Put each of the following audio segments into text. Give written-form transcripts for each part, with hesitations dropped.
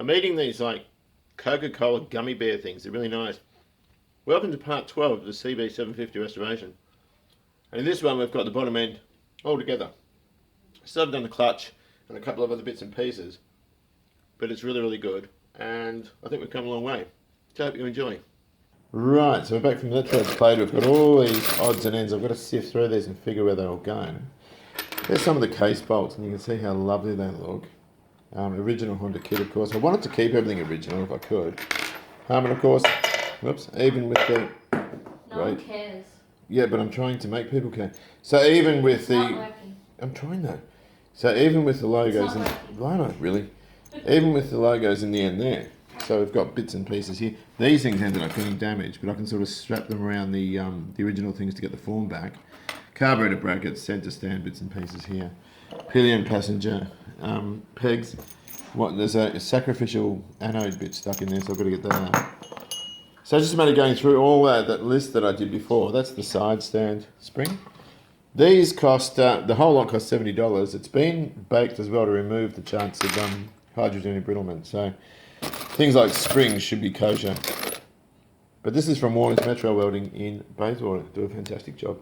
I'm eating these like Coca-Cola gummy bear things. They're really nice. Welcome to part 12 of the CB750 restoration. And in this one we've got the bottom end all together. Still haven't done the clutch and a couple of other bits and pieces, but it's really, really good. And I think we've come a long way. So I hope you enjoy. Right, so we're back from that plate. We've got all these odds and ends. I've got to sift through these and figure where they're all going. There's some of the case bolts, and you can see how lovely they look. Original Honda kit, of course. I wanted to keep everything original if I could. And of course, whoops, even with the... No one cares. Yeah, but I'm trying to make people care. So even with It's the... not working. I'm trying though. So even with the logos... Why not, really? Even with the logos in the end there. So we've got bits and pieces here. These things ended up getting damaged, but I can sort of strap them around the original things to get the form back. Carburetor brackets, centre stand bits and pieces here. Pillion passenger pegs. There's a sacrificial anode bit stuck in there, so I've got to get that out. So it's just a matter of going through all that list that I did before. That's the side stand spring. These cost, the whole lot cost $70. It's been baked as well to remove the chance of hydrogen embrittlement. So things like springs should be kosher. But this is from Warren's Metro Welding in Bayswater. Do a fantastic job.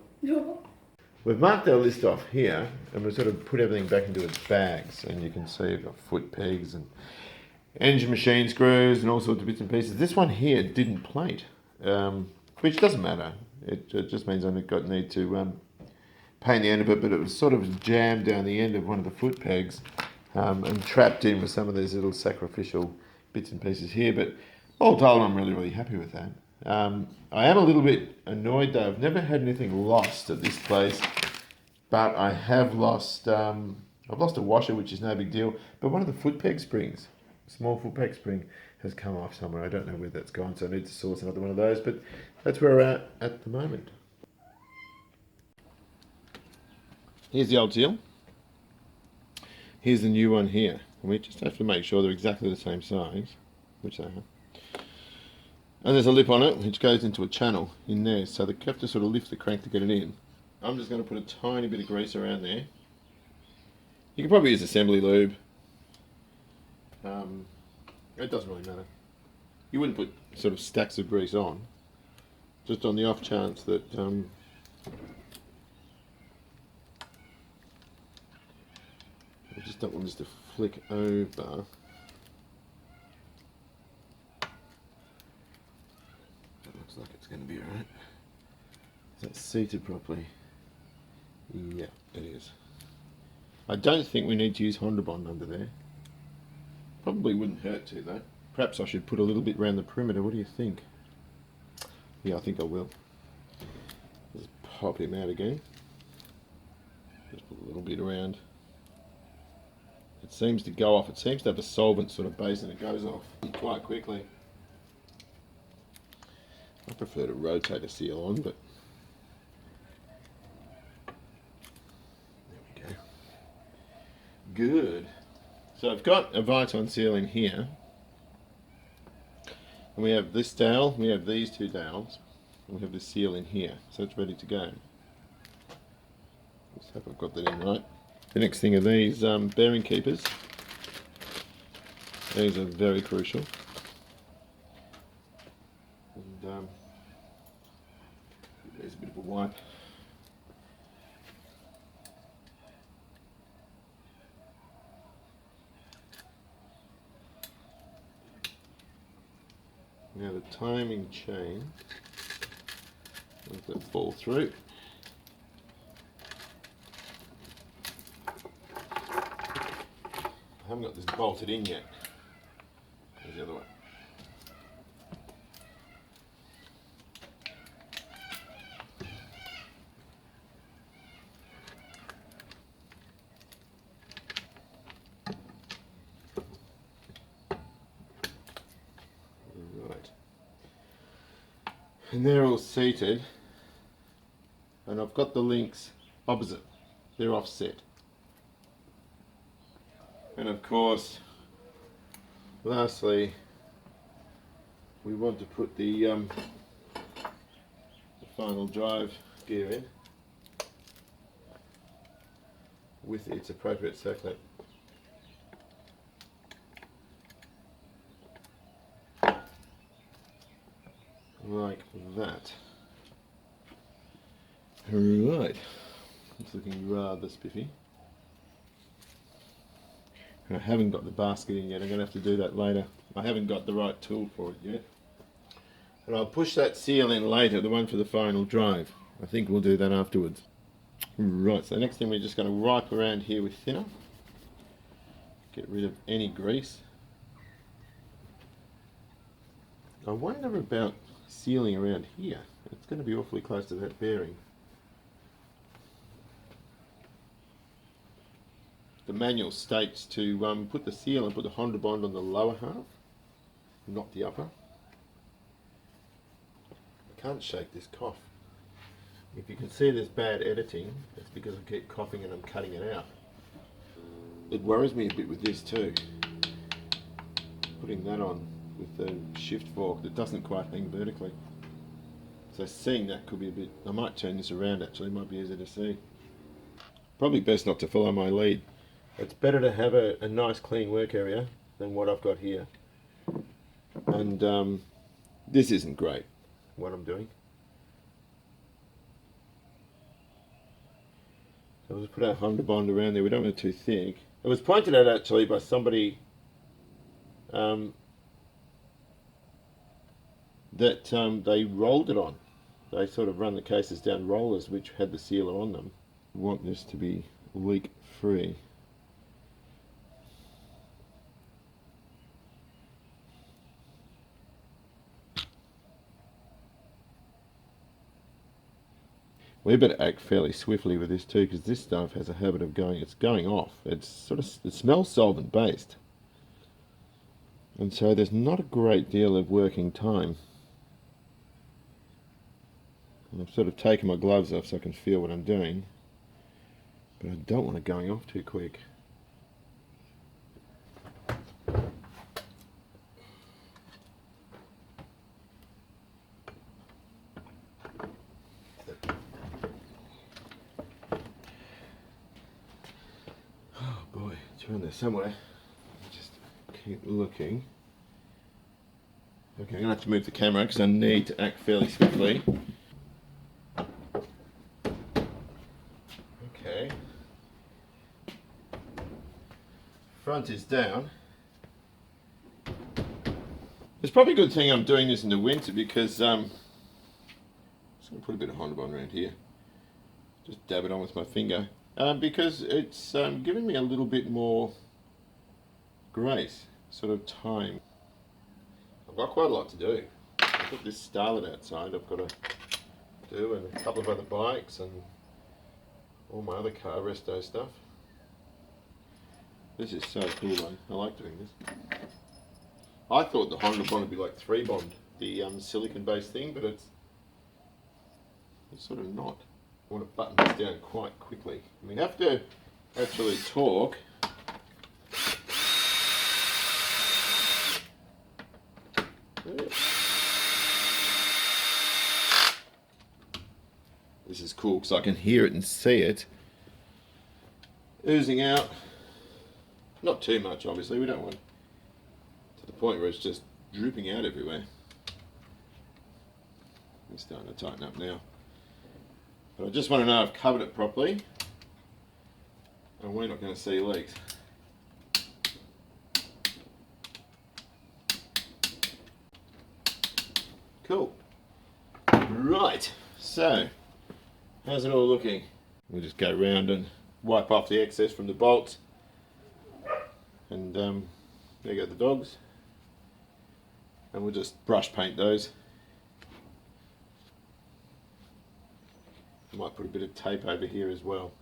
We've marked our list off here, and we've sort of put everything back into its bags. And you can see we've got foot pegs and engine machine screws and all sorts of bits and pieces. This one here didn't plate, which doesn't matter. It just means I need to paint the end of it, but it was sort of jammed down the end of one of the foot pegs and trapped in with some of these little sacrificial bits and pieces here. But all told, I'm really, really happy with that. I am a little bit annoyed though. I've never had anything lost at this place, but I have lost, I've lost a washer, which is no big deal, but one of the foot peg springs, small foot peg spring, has come off somewhere. I don't know where that's gone, so I need to source another one of those, but that's where we're at the moment. Here's the old seal. Here's the new one here. And we just have to make sure they're exactly the same size, which they are. And there's a lip on it, which goes into a channel in there, so you have to sort of lift the crank to get it in. I'm just going to put a tiny bit of grease around there. You can probably use assembly lube. It doesn't really matter. You wouldn't put sort of stacks of grease on, just on the off chance that I just don't want this to flick over. Looks like it's going to be alright. Is that seated properly? Yeah, it is. I don't think we need to use Honda Bond under there. Probably wouldn't hurt to though. Perhaps I should put a little bit around the perimeter. What do you think? Yeah, I think I will. Just pop him out again. Just put a little bit around. It seems to go off. It seems to have a solvent sort of base and it goes off quite quickly. I prefer to rotate a seal on, but there we go. Good. So I've got a Viton seal in here, and we have this dowel, we have these two dowels, and we have this seal in here, so it's ready to go. Let's hope I've got that in right. The next thing are these bearing keepers. These are very crucial. And there's a bit of a wipe. Now the timing chain, let that fall through. I haven't got this bolted in yet. There's the other way. Right. And they're all seated, and I've got the links opposite. They're offset. And of course, lastly, we want to put the final drive gear in with its appropriate circlet. like that. Right, it's looking rather spiffy. I haven't got the basket in yet, I'm going to have to do that later. I haven't got the right tool for it yet. And I'll push that seal in later, the one for the final drive. I think we'll do that afterwards. Right, so next thing we're just going to wipe around here with thinner. Get rid of any grease. I wonder about sealing around here. It's going to be awfully close to that bearing. The manual states to put the seal and put the Honda Bond on the lower half, not the upper. I can't shake this cough. If you can see there's bad editing, it's because I keep coughing and I'm cutting it out. It worries me a bit with this too. Putting that on with the shift fork that doesn't quite hang vertically. So seeing that could be a bit... I might turn this around actually, it might be easier to see. Probably best not to follow my lead. It's better to have a nice clean work area than what I've got here. And this isn't great, what I'm doing. So we'll just put our Honda Bond around there. We don't want it too thick. It was pointed out actually by somebody that they rolled it on. They sort of run the cases down rollers which had the sealer on them. We want this to be leak free. We better act fairly swiftly with this too, because this stuff has a habit of it's going off. It smells solvent based. And so there's not a great deal of working time. And I've sort of taken my gloves off so I can feel what I'm doing. But I don't want it going off too quick. Around there somewhere. Just keep looking. Okay, I'm gonna have to move the camera because I need to act fairly swiftly. Okay. Front is down. It's probably a good thing I'm doing this in the winter because I'm just gonna put a bit of Honda Bond around here. Just dab it on with my finger. Because it's giving me a little bit more grace, sort of time. I've got quite a lot to do. I've got this starlet outside I've got to do, and a couple of other bikes and all my other car resto stuff. This is so cool though, I like doing this. I thought the Honda Bond would be like 3 Bond, the silicon based thing, but it's sort of not. I want to button this down quite quickly. We have to actually torque. This is cool because I can hear it and see it oozing out. Not too much, obviously. We don't want to the point where it's just drooping out everywhere. It's starting to tighten up now. But I just want to know I've covered it properly and we're not going to see leaks. Cool. Right, so how's it all looking? We'll just go round and wipe off the excess from the bolts. And there go the dogs. And we'll just brush paint those. I might put a bit of tape over here as well.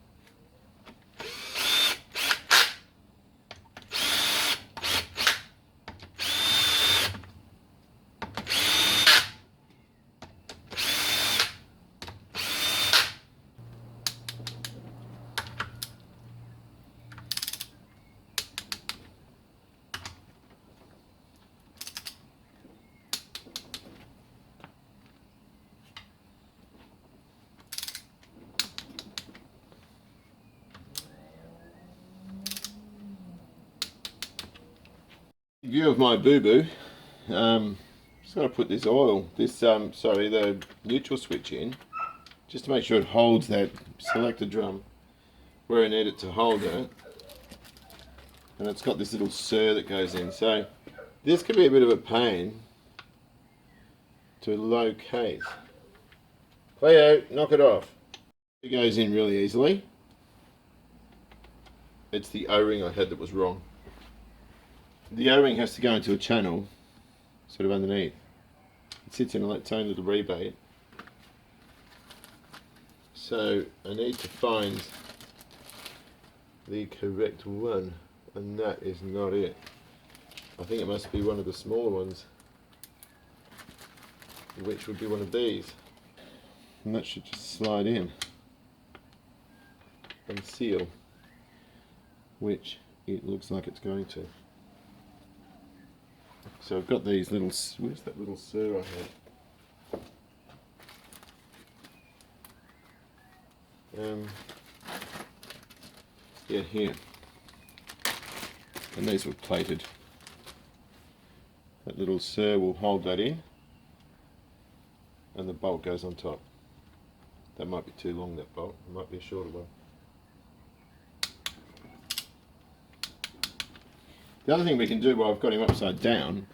View of my boo-boo. Just got to put this oil, the neutral switch in, just to make sure it holds that selector drum where I need it to hold it. And it's got this little stir that goes in, so this could be a bit of a pain to locate. Cleo, knock it off. It goes in really easily. It's the O-ring I had that was wrong. The O-ring has to go into a channel sort of underneath. It sits in its own little rebate. So I need to find the correct one, and that is not it. I think it must be one of the smaller ones, which would be one of these. And that should just slide in and seal, which it looks like it's going to. So I've got these little, where's that little stir I had? Yeah, here. And these were plated. That little stir will hold that in, and the bolt goes on top. That might be too long, that bolt. It might be a shorter one. The other thing we can do while I've got him upside down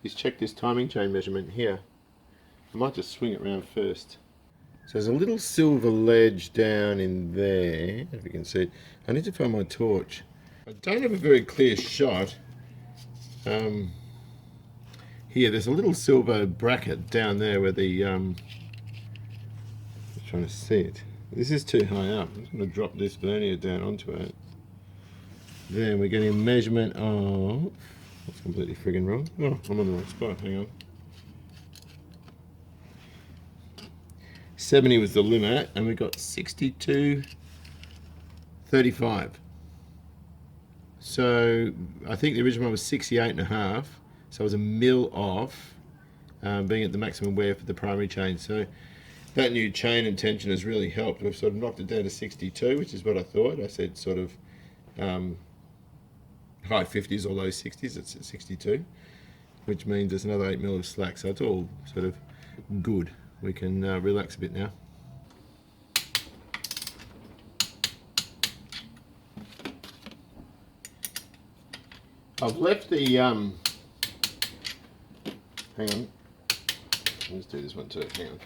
is check this timing chain measurement here. I might just swing it around first. So there's a little silver ledge down in there, if you can see it. I need to find my torch. I don't have a very clear shot. Here, there's a little silver bracket down there where the, I'm trying to see it. This is too high up. I'm just going to drop this vernier down onto it. Then we're getting a measurement of, that's completely friggin' wrong. Oh, I'm on the wrong spot, hang on. 70 was the limit, and we got 62.35. So I think the original one was 68.5, so I was a mil off, being at the maximum wear for the primary chain. So that new chain and tension has really helped. We've sort of knocked it down to 62, which is what I thought. I said sort of high 50s or low 60s. It's at 62, which means there's another 8 mil of slack. So it's all sort of good. We can relax a bit now. I've left the, hang on, let's do this one too, hang on.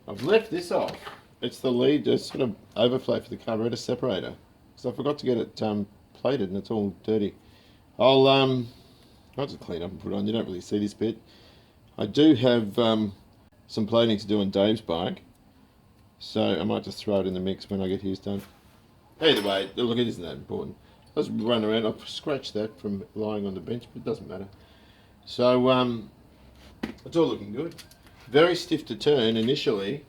I've left this off. It's the lead, just sort of overflow for the carburetor separator. So I forgot to get it plated and it's all dirty. I'll just clean up and put it on. You don't really see this bit. I do have some plating to do on Dave's bike, so I might just throw it in the mix when I get his done. Either way, look, it isn't that important. I was running around, I've scratched that from lying on the bench, but it doesn't matter. So it's all looking good. Very stiff to turn initially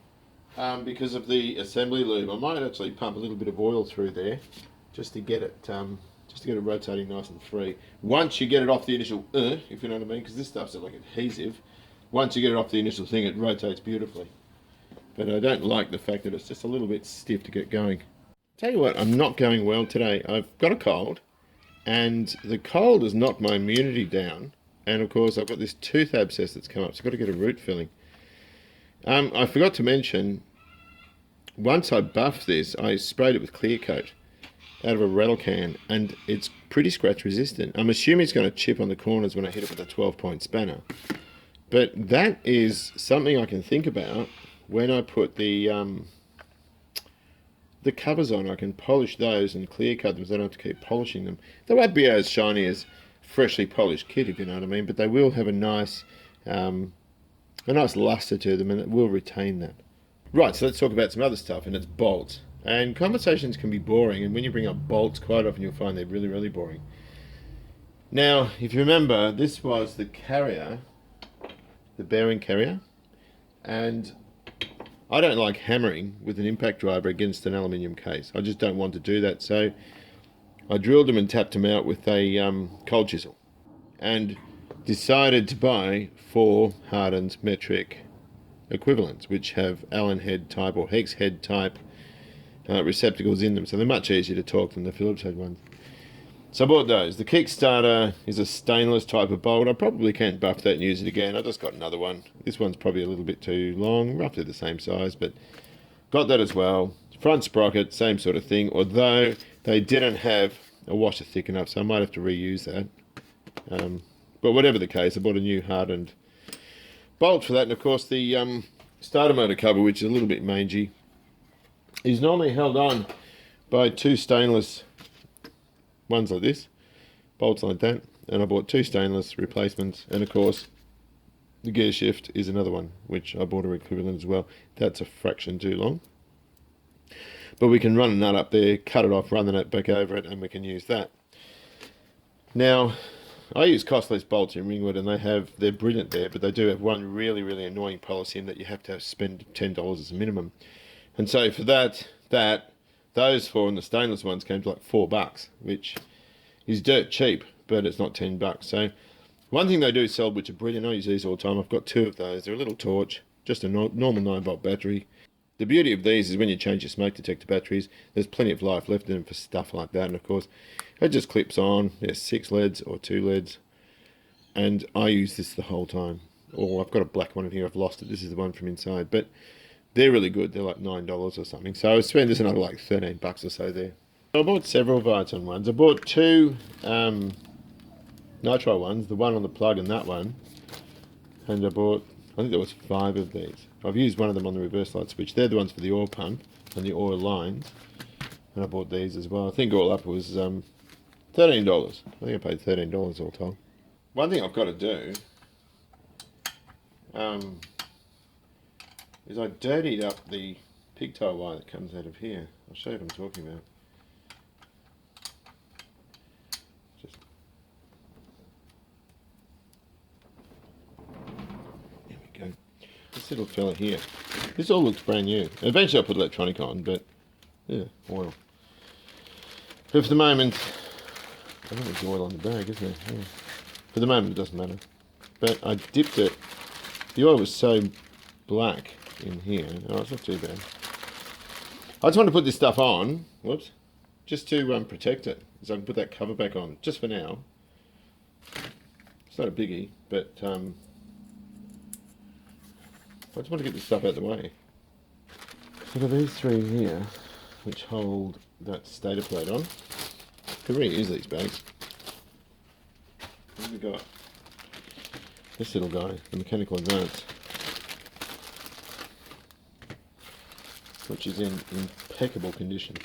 because of the assembly lube. I might actually pump a little bit of oil through there just to get it rotating nice and free. Once you get it off the initial, if you know what I mean, because this stuff's like adhesive. Once you get it off the initial thing, it rotates beautifully. But I don't like the fact that it's just a little bit stiff to get going. Tell you what, I'm not going well today. I've got a cold, and the cold has knocked my immunity down. And of course, I've got this tooth abscess that's come up, so I've got to get a root filling. I forgot to mention, once I buffed this, I sprayed it with clear coat out of a rattle can, and it's pretty scratch resistant. I'm assuming it's going to chip on the corners when I hit it with a 12-point spanner. But that is something I can think about when I put the covers on. I can polish those and clear cut them so I don't have to keep polishing them. They won't be as shiny as freshly polished kit, if you know what I mean, but they will have a nice luster to them, and it will retain that. Right, so let's talk about some other stuff, and it's bolts. And conversations can be boring, and when you bring up bolts, quite often you'll find they're really, really boring. Now, if you remember, this was the carrier, the bearing carrier, and I don't like hammering with an impact driver against an aluminium case. I just don't want to do that, so I drilled them and tapped them out with a cold chisel, and decided to buy 4 hardened metric equivalents, which have Allen head type or hex head type receptacles in them, so they're much easier to torque than the Phillips head ones. So I bought those. The Kickstarter is a stainless type of bolt. I probably can't buff that and use it again. I just got another one. This one's probably a little bit too long, roughly the same size, but got that as well. Front sprocket, same sort of thing, although they didn't have a washer thick enough, so I might have to reuse that. But whatever the case, I bought a new hardened bolt for that, and of course the starter motor cover, which is a little bit mangy, is normally held on by two stainless ones like this, bolts like that, and I bought two stainless replacements, and of course the gear shift is another one, which I bought a equivalent as well. That's a fraction too long, but we can run a nut up there, cut it off, run the nut back over it, and we can use that. Now, I use costless bolts in Ringwood, and they're brilliant there, but they do have one really, really annoying policy in that you have to spend $10 as a minimum. And so for those four and the stainless ones came to like $4, which is dirt cheap, but it's not $10. So one thing they do sell, which are brilliant, I use these all the time. I've got two of those. They're a little torch, just a normal 9-volt battery. The beauty of these is when you change your smoke detector batteries, there's plenty of life left in them for stuff like that. And of course, it just clips on. There's 6 leads or 2 leads. And I use this the whole time. Or I've got a black one in here. I've lost it. This is the one from inside. But they're really good. They're like $9 or something. So I spent this another like $13 or so there. I bought several Viton ones. I bought two nitro ones. The one on the plug and that one. And I think there was 5 of these. I've used one of them on the reverse light switch. They're the ones for the oil pump and the oil lines. And I bought these as well. I think all up was $13. I think I paid $13 all told. One thing I've got to do is I dirtied up the pigtail wire that comes out of here. I'll show you what I'm talking about. There we go. This little fella here. This all looks brand new. Eventually I'll put electronic on, but yeah, oil. But for the moment, I think there's oil on the bag, isn't there? Yeah. For the moment, it doesn't matter. But I dipped it. The oil was so black in here. Oh, it's not too bad. I just want to put this stuff on. Whoops. Just to protect it. So I can put that cover back on. Just for now. It's not a biggie, but I just want to get this stuff out of the way. So I've got these 3 here, which hold that stator plate on. Could really use these bags. Then we got this little guy, the Mechanical Advance, which is in impeccable condition.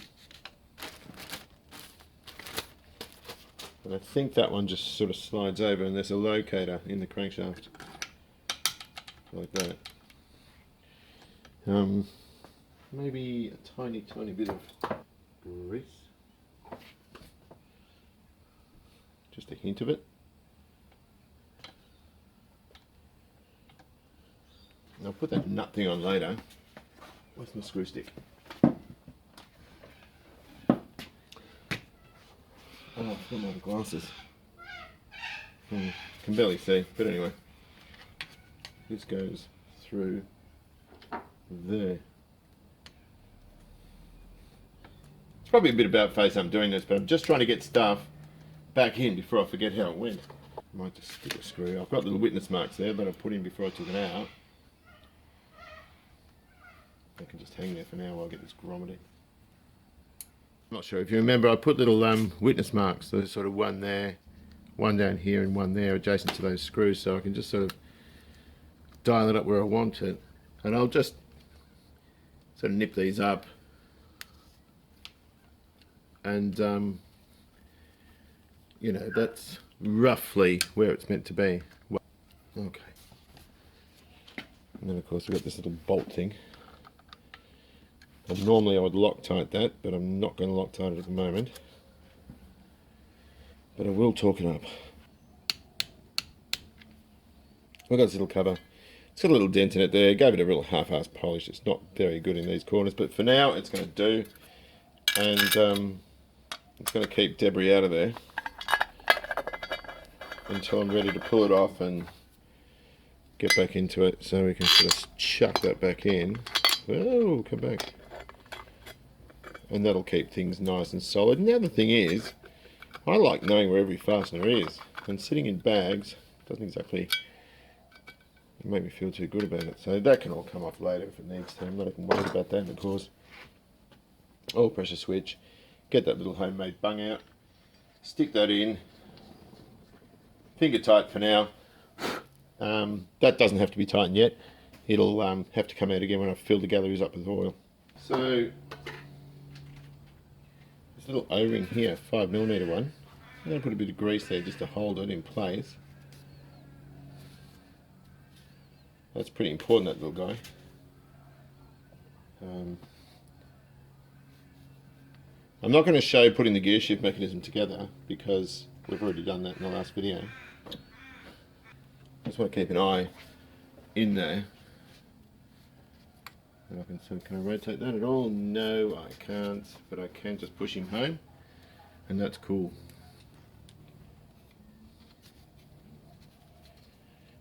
And I think that one just sort of slides over, and there's a locator in the crankshaft, like that. Maybe a tiny bit of grease. Just a hint of it. And I'll put that nut thing on later. Where's my screw stick? Oh, I've got my glasses. Can barely see, but anyway. This goes through there. It's probably a bit about face I'm doing this, but I'm just trying to get stuff back in before I forget how it went. I might just stick a screw. I've got little witness marks there that I put in before I took it out. I can just hang there for now while I get this grommeted. I'm not sure if you remember, I put little witness marks. There's sort of one there, one down here and one there adjacent to those screws, so I can just sort of dial it up where I want it. And I'll just sort of nip these up and you know, that's roughly where it's meant to be. Okay. And then of course we've got this little bolt thing. And normally I would Loctite that, but I'm not going to Loctite it at the moment. But I will torque it up. I've got this little cover. It's got a little dent in it there. Gave it a real half-assed polish. It's not very good in these corners, but for now it's going to do. And it's going to keep debris out of there until I'm ready to pull it off and get back into it, so we can sort of chuck that back in. Oh, come back. And that'll keep things nice and solid. And the other thing is, I like knowing where every fastener is, and sitting in bags doesn't exactly make me feel too good about it. So that can all come off later if it needs to. I'm not even worried about that. And of course, oil pressure switch, get that little homemade bung out, stick that in, finger tight for now. That doesn't have to be tightened yet. It'll have to come out again when I've filled the galleries up with oil. So this little O-ring here, 5mm one, I'm going to put a bit of grease there just to hold it in place. That's pretty important, that little guy. I'm not going to show putting the gear shift mechanism together because we've already done that in the last video. I just want to keep an eye in there. And I can I rotate that at all? No, I can't, but I can just push him home, and that's cool.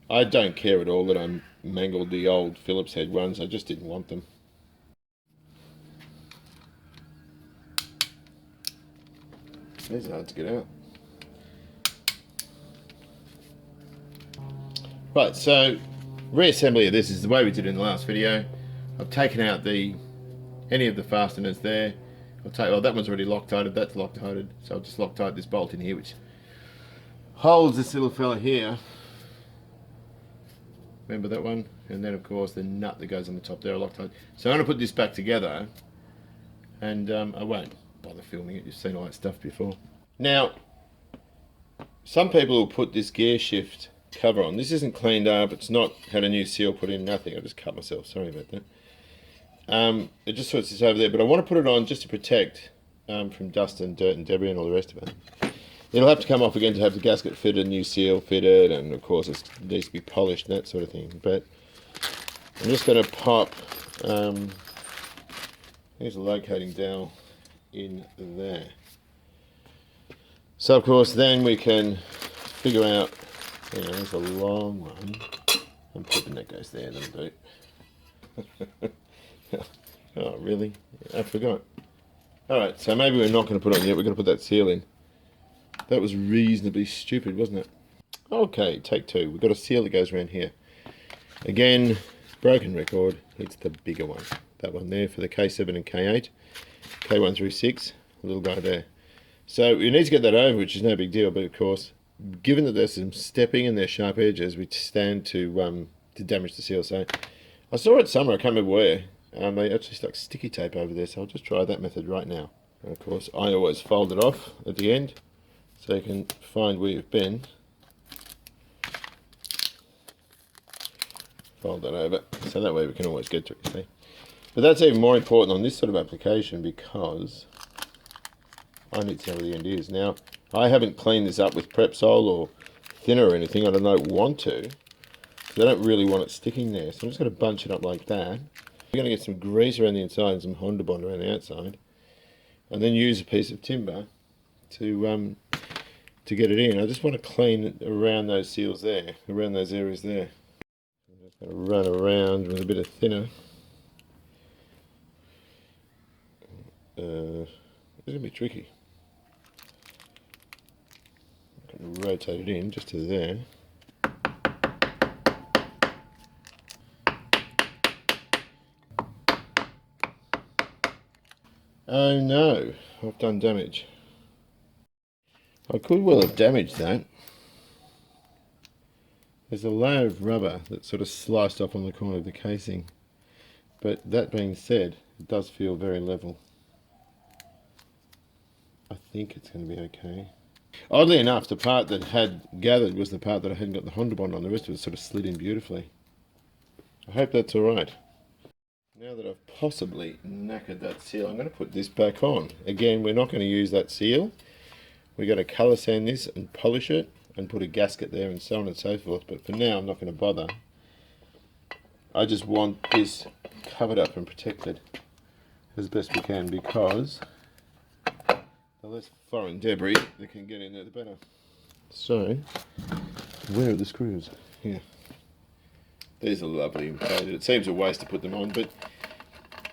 I don't care at all that I mangled the old Phillips head ones. I just didn't want them. These are hard to get out. Right, so reassembly of this is the way we did it in the last video. I've taken out any of the fasteners there. Well, that one's already Loctited, that's Loctited. So I'll just Loctite this bolt in here, which holds this little fella here. Remember that one? And then of course the nut that goes on the top there, Loctite. So I'm going to put this back together, and I won't bother filming it. You've seen all that stuff before. Now, some people will put this gear shift cover on. This isn't cleaned up, it's not had a new seal put in, nothing. I just cut myself, sorry about that. It just sort of sits over there, but I want to put it on just to protect from dust and dirt and debris and all the rest of it. It'll have to come off again to have the gasket fitted, new seal fitted, and of course it needs to be polished and that sort of thing. But I'm just going to pop, here's a locating dowel in there. So of course then we can figure out, there's a long one. I'm hoping that goes there, that'll do. Oh really? I forgot. Alright, so maybe we're not going to put it on yet, we're going to put that seal in. That was reasonably stupid, wasn't it? Okay, take two. We've got a seal that goes around here. Again, broken record, it's the bigger one. That one there for the K7 and K8. K1 through 6, a little guy there. So we need to get that over, which is no big deal, but of course, given that there's some stepping and there's sharp edges, we stand to damage the seal. So I saw it somewhere, I can't remember where, they actually stuck sticky tape over there, so I'll just try that method right now. And of course, I always fold it off at the end, so you can find where you've been. Fold that over, so that way we can always get to it, you see. But that's even more important on this sort of application because I need to know where the end is. Now, I haven't cleaned this up with Prepsol or thinner or anything. I don't want to, because I don't really want it sticking there. So I'm just going to bunch it up like that. We're going to get some grease around the inside and some Honda Bond around the outside, and then use a piece of timber to get it in. I just want to clean it around those seals there, around those areas there. I'm just going to run around with a bit of thinner. It's going to be tricky. I'm going to rotate it in just to there. Oh no, I've done damage. I could well have damaged that. There's a layer of rubber that's sort of sliced off on the corner of the casing. But that being said, it does feel very level. I think it's going to be okay. Oddly enough, the part that had gathered was the part that I hadn't got the Honda Bond on. The rest of it sort of slid in beautifully. I hope that's alright. Now that I've possibly knackered that seal, I'm going to put this back on. Again, we're not going to use that seal. We're going to colour sand this and polish it and put a gasket there and so on and so forth. But for now, I'm not going to bother. I just want this covered up and protected as best we can, because the less foreign debris that can get in there, the better. So, where are the screws? Here. These are lovely and plated. It seems a waste to put them on, but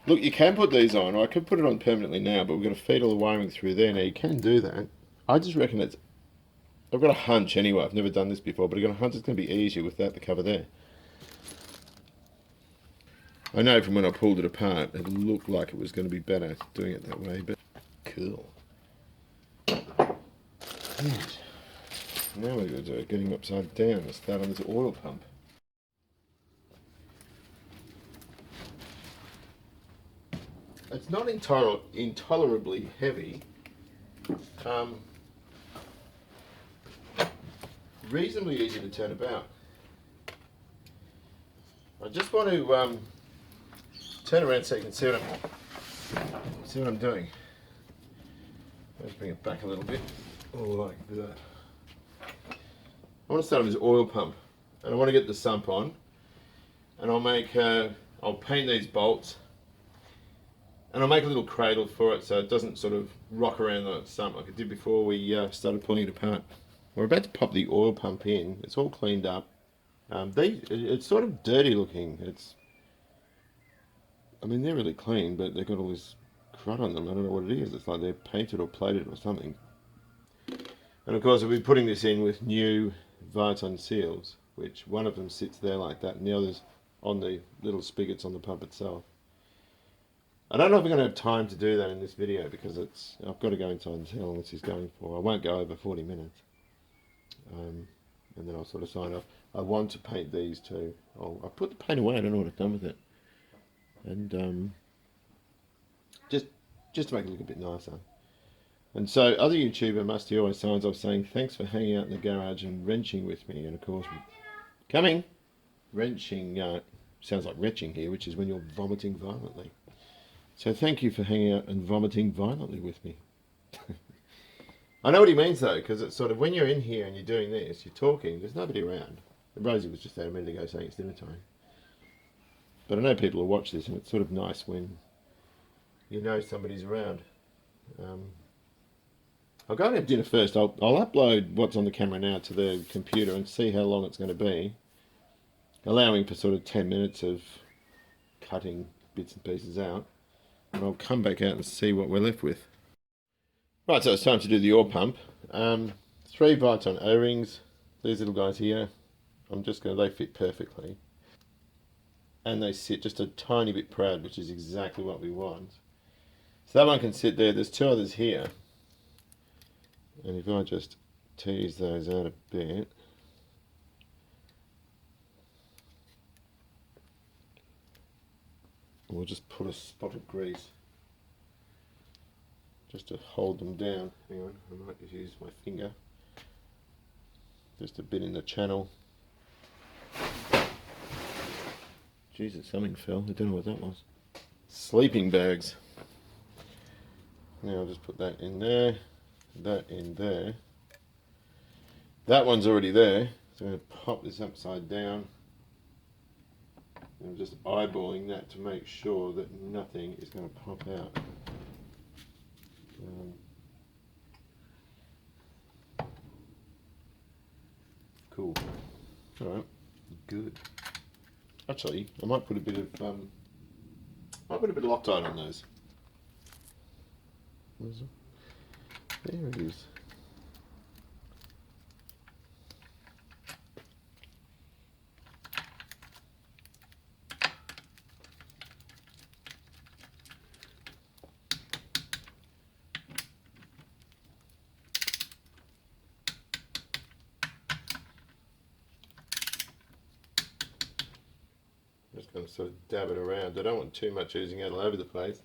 look, you can put these on, or I could put it on permanently now, but we're going to feed all the wiring through there. Now, you can do that. I just reckon I've got a hunch anyway, I've never done this before, but I've got a hunch it's going to be easier without the cover there. I know from when I pulled it apart, it looked like it was going to be better doing it that way, but cool. Right. Now we're going to do it getting upside down. Let's start on this oil pump. It's not intolerably heavy. Reasonably easy to turn about. I just want to turn around so you can see what I'm doing. Let's bring it back a little bit. Oh, like that. I want to start on this oil pump, and I want to get the sump on, and I'll paint these bolts, and I'll make a little cradle for it so it doesn't sort of rock around the sump like it did before we started pulling it apart. We're about to pop the oil pump in. It's all cleaned up. It's sort of dirty looking. I mean, they're really clean, but they've got all this crud on them. I don't know what it is. It's like they're painted or plated or something. And of course, we'll be putting this in with new Viton seals, which one of them sits there like that, and the other's on the little spigots on the pump itself. I don't know if we're going to have time to do that in this video because I've got to go inside and see how long this is going for. I won't go over 40 minutes. And then I'll sort of sign off. I want to paint these too. I put the paint away. I don't know what I've done with it. And just to make it look a bit nicer. And so other YouTuber Musty Always Signs off saying thanks for hanging out in the garage and wrenching with me. And of course, coming wrenching sounds like retching here, which is when you're vomiting violently. So thank you for hanging out and vomiting violently with me. I know what he means though, because it's sort of when you're in here and you're doing this, you're talking, there's nobody around. Rosie was just there a minute ago saying it's dinner time. But I know people will watch this and it's sort of nice when you know somebody's around. I'll go and have dinner first. I'll upload what's on the camera now to the computer and see how long it's going to be, allowing for sort of 10 minutes of cutting bits and pieces out, and I'll come back out and see what we're left with. Right, so it's time to do the oil pump. 3 Viton O-rings, these little guys here, they fit perfectly. And they sit just a tiny bit proud, which is exactly what we want. So that one can sit there. There's 2 others here. And if I just tease those out a bit. We'll just put a spot of grease just to hold them down. Hang on, I might just use my finger. Just a bit in the channel. Jesus, something fell. I don't know what that was. Sleeping bags. Now I'll just put that in there, that in there. That one's already there, so I'm going to pop this upside down. I'm just eyeballing that to make sure that nothing is going to pop out. Cool. Alright, good. Actually, I might put a bit of Loctite on those. Where's it? There it is. Just going to sort of dab it around. I don't want too much oozing out all over the place.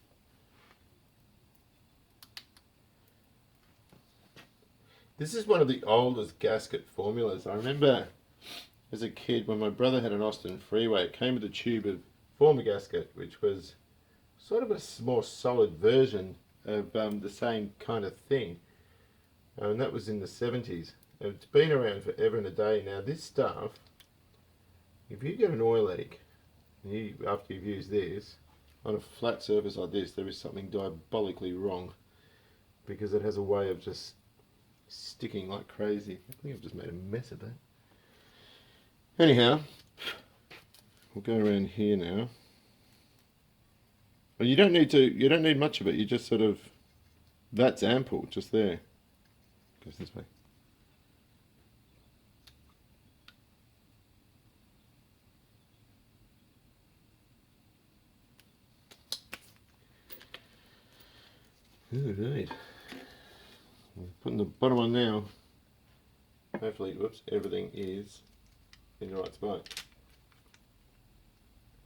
This is one of the oldest gasket formulas. I remember as a kid when my brother had an Austin Freeway, it came with a tube of former gasket, which was sort of a more solid version of the same kind of thing. And that was in the 70s. It's been around forever and a day. Now this stuff, if you get an oil leak, after you've used this, on a flat surface like this, there is something diabolically wrong, because it has a way of just sticking like crazy. I think I've just made a mess of that. Anyhow, we'll go around here now. Well, you don't need much of it. You just sort of, that's ample, just there. Goes this way. Alright. Putting the bottom on now. Hopefully, whoops, everything is in the right spot.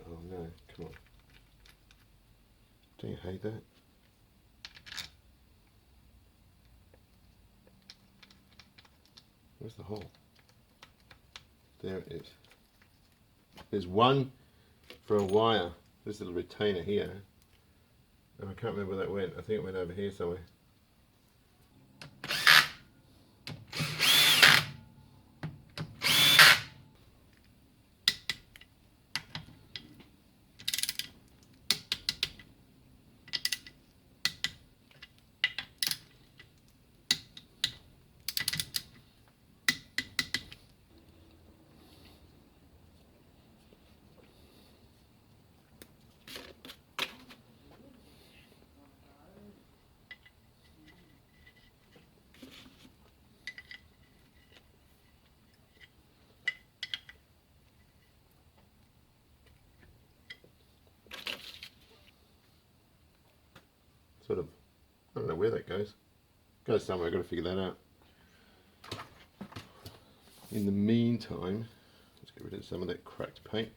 Oh no, come on. Don't you hate that? Where's the hole? There it is. There's one for a wire. This little retainer here. And I can't remember where that went. I think it went over here somewhere. Sort of, I don't know where that goes. Goes somewhere, I've got to figure that out. In the meantime, let's get rid of some of that cracked paint.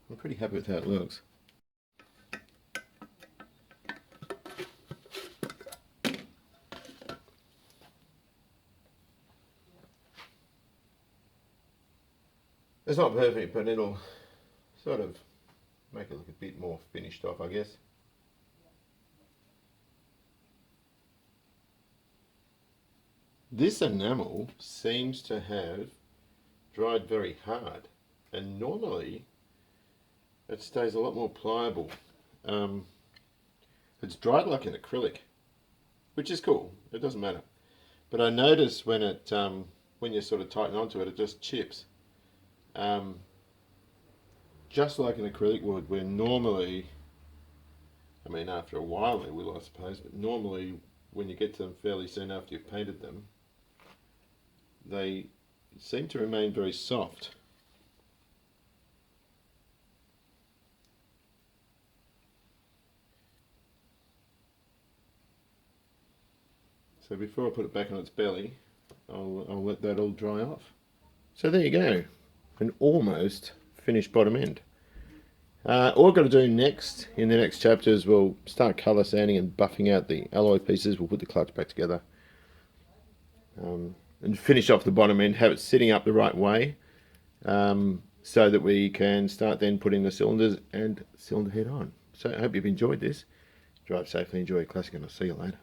I'm pretty happy with how it looks. It's not perfect, but it'll sort of make it look a bit more finished off, I guess. This enamel seems to have dried very hard, and normally it stays a lot more pliable. It's dried like an acrylic, which is cool. It doesn't matter. But I notice when it when you sort of tighten onto it, it just chips. Just like an acrylic would, where normally, I mean after a while they will, I suppose, but normally when you get to them fairly soon after you've painted them, they seem to remain very soft. So before I put it back on its belly, I'll let that all dry off. So there you go, an almost finished bottom end. All I've got to do next, in the next chapter, is we'll start colour sanding and buffing out the alloy pieces. We'll put the clutch back together and finish off the bottom end, have it sitting up the right way, so that we can start then putting the cylinders and cylinder head on. So I hope you've enjoyed this. Drive safely, enjoy your classic, and I'll see you later.